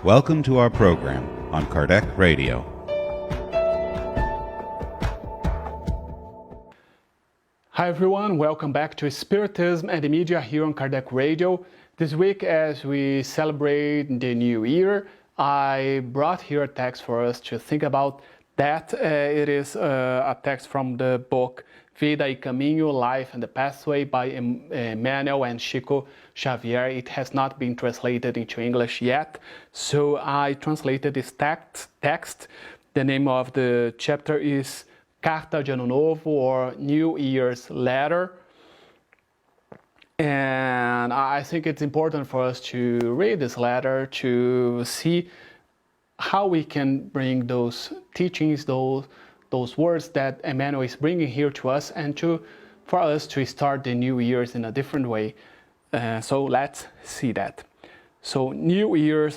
Welcome to our program on Kardec Radio. Hi everyone, welcome back to Spiritism and the Media here on Kardec Radio. This week, as we celebrate the new year, I brought here a text for us to think about that. It is a text from the book Vida y Caminho, Life and the Pathway by Emmanuel and Chico Xavier. It has not been translated into English yet, so I translated this text. The name of the chapter is Carta de Ano Novo, or New Year's Letter. And I think it's important for us to read this letter to see how we can bring those teachings, those words that Emmanuel is bringing here to us, and for us to start the new years in a different way. So let's see that. So New Year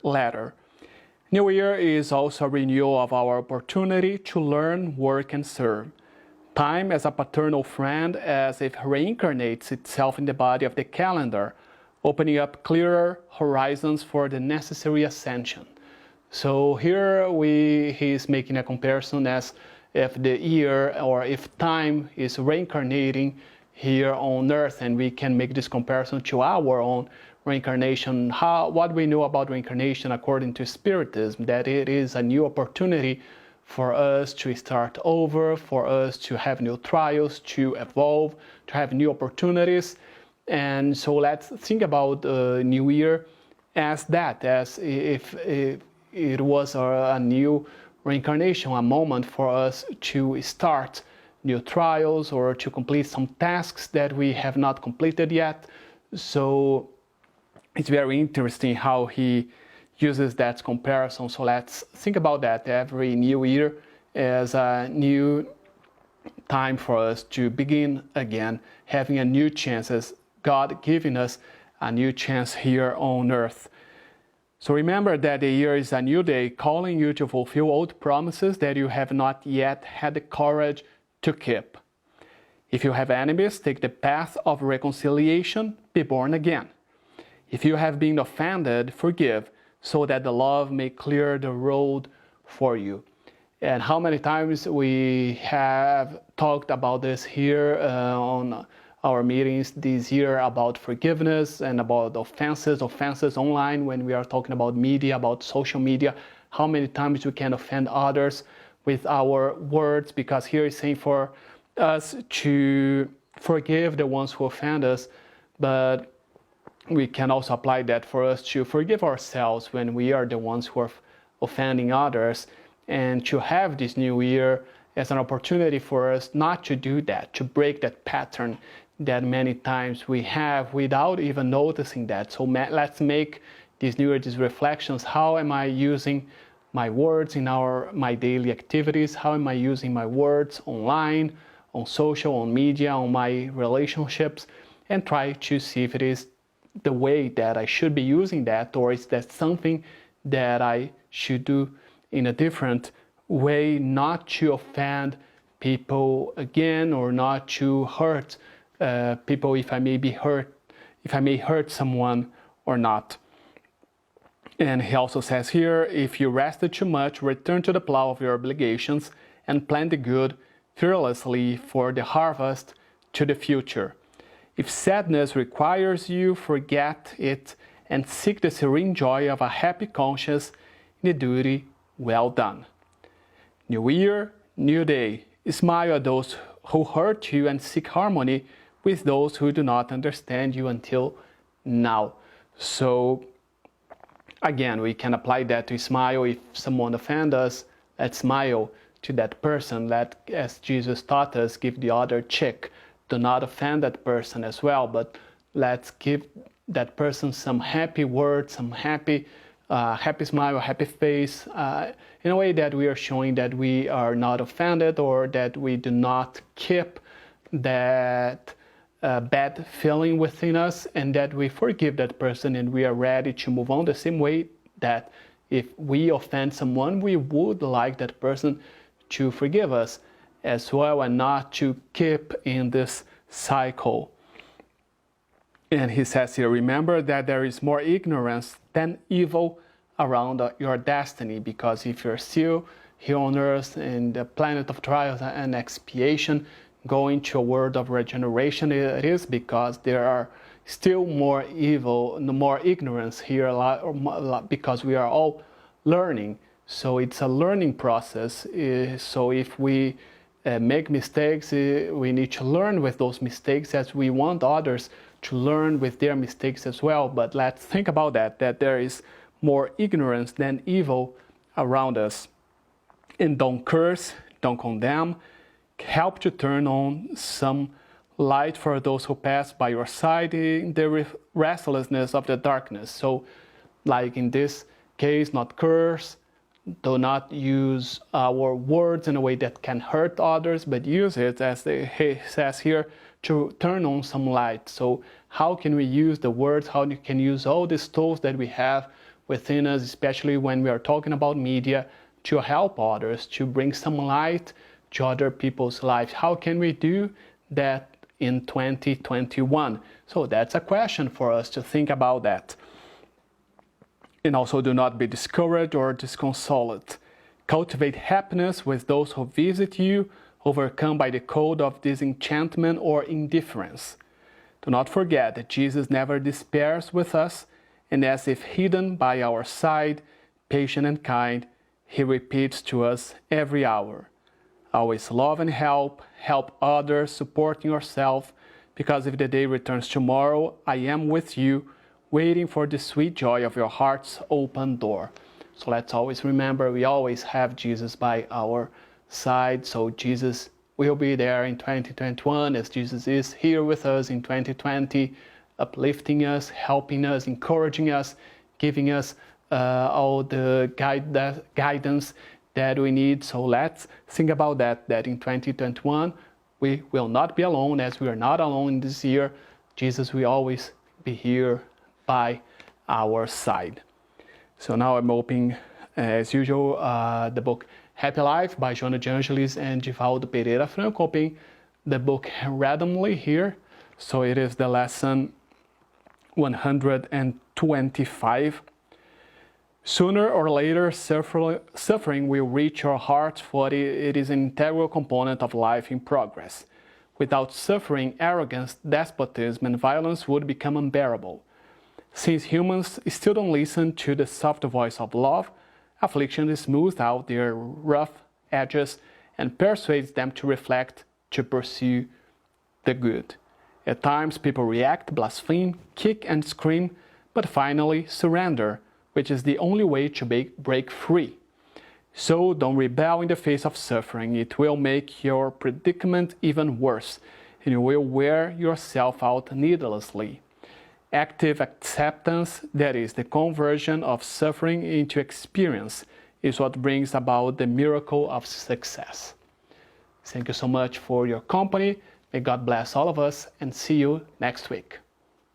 letter. New Year is also a renewal of our opportunity to learn, work, and serve. Time as a paternal friend, as it reincarnates itself in the body of the calendar, opening up clearer horizons for the necessary ascension. So here he's making a comparison as if the year, or if time is reincarnating here on earth, and we can make this comparison to our own reincarnation. What we know about reincarnation according to Spiritism, that it is a new opportunity for us to start over, for us to have new trials, to evolve, to have new opportunities. And so let's think about the new year as that, as if it was a new reincarnation, a moment for us to start new trials or to complete some tasks that we have not completed yet. So it's very interesting how he uses that comparison. So let's think about that. Every new year as a new time for us to begin again, having a new chance, as God giving us a new chance here on earth. So remember that the year is a new day, calling you to fulfill old promises that you have not yet had the courage to keep. If you have enemies, take the path of reconciliation, be born again. If you have been offended, forgive, so that the love may clear the road for you. And how many times we have talked about this here on our meetings this year about forgiveness and about offenses online, when we are talking about media, about social media, how many times we can offend others with our words, because here is saying for us to forgive the ones who offend us, but we can also apply that for us to forgive ourselves when we are the ones who are offending others, and to have this new year as an opportunity for us not to do that, to break that pattern that many times we have without even noticing that. So let's make this new year, these reflections. How am I using my words in my daily activities? How am I using my words online, on social, on media, on my relationships? And try to see if it is the way that I should be using that, or is that something that I should do in a different way, not to offend people again, or not to hurt people if I may hurt someone or not. And he also says here, if you rested too much, return to the plow of your obligations and plant the good fearlessly for the harvest to the future. If sadness requires you, forget it and seek the serene joy of a happy conscience in the duty well done. New year, new day. Smile at those who hurt you and seek harmony with those who do not understand you until now. So again, we can apply that to smile. If someone offends us, let's smile to that person. Let, as Jesus taught us, give the other cheek. Do not offend that person as well, but let's give that person some happy words, some happy smile, happy face, in a way that we are showing that we are not offended, or that we do not keep that bad feeling within us, and that we forgive that person and we are ready to move on, the same way that if we offend someone, we would like that person to forgive us as well, and not to keep in this cycle. And he says here, remember that there is more ignorance than evil around your destiny, because if you're still here on earth in the planet of trials and expiation, going to a world of regeneration, it is because there are still more evil, more ignorance here, because we are all learning. So it's a learning process. So if we make mistakes, we need to learn with those mistakes, as we want others to learn with their mistakes as well. But let's think about that there is more ignorance than evil around us. And don't curse, don't condemn. Help to turn on some light for those who pass by your side in the restlessness of the darkness. So, like in this case, not curse, do not use our words in a way that can hurt others, but use it, as he says here, to turn on some light. So how can we use the words? How can we use all these tools that we have within us, especially when we are talking about media, to help others, to bring some light to other people's lives? How can we do that in 2021? So that's a question for us to think about that. And also, do not be discouraged or disconsolate. Cultivate happiness with those who visit you, overcome by the cold of disenchantment or indifference. Do not forget that Jesus never despairs with us, and as if hidden by our side, patient and kind, he repeats to us every hour. Always love and help others, supporting yourself, because if the day returns tomorrow, I am with you, waiting for the sweet joy of your heart's open door. So let's always remember, we always have Jesus by our side. So Jesus will be there in 2021, as Jesus is here with us in 2020, uplifting us, helping us, encouraging us, giving us all the guidance that we need. So let's think about that in 2021, we will not be alone, as we are not alone in this year. Jesus will always be here by our side. So now I'm opening, as usual, the book Happy Life by Joana de Angelis and Divaldo Pereira Franco. Opening the book randomly here. So it is the lesson 125. Sooner or later, suffering will reach your heart, for it is an integral component of life in progress. Without suffering, arrogance, despotism, and violence would become unbearable. Since humans still don't listen to the soft voice of love, affliction smooths out their rough edges and persuades them to reflect, to pursue the good. At times, people react, blaspheme, kick and scream, but finally surrender, which is the only way to break free. So don't rebel in the face of suffering. It will make your predicament even worse, and you will wear yourself out needlessly. Active acceptance, that is, the conversion of suffering into experience, is what brings about the miracle of success. Thank you so much for your company. May God bless all of us, and see you next week.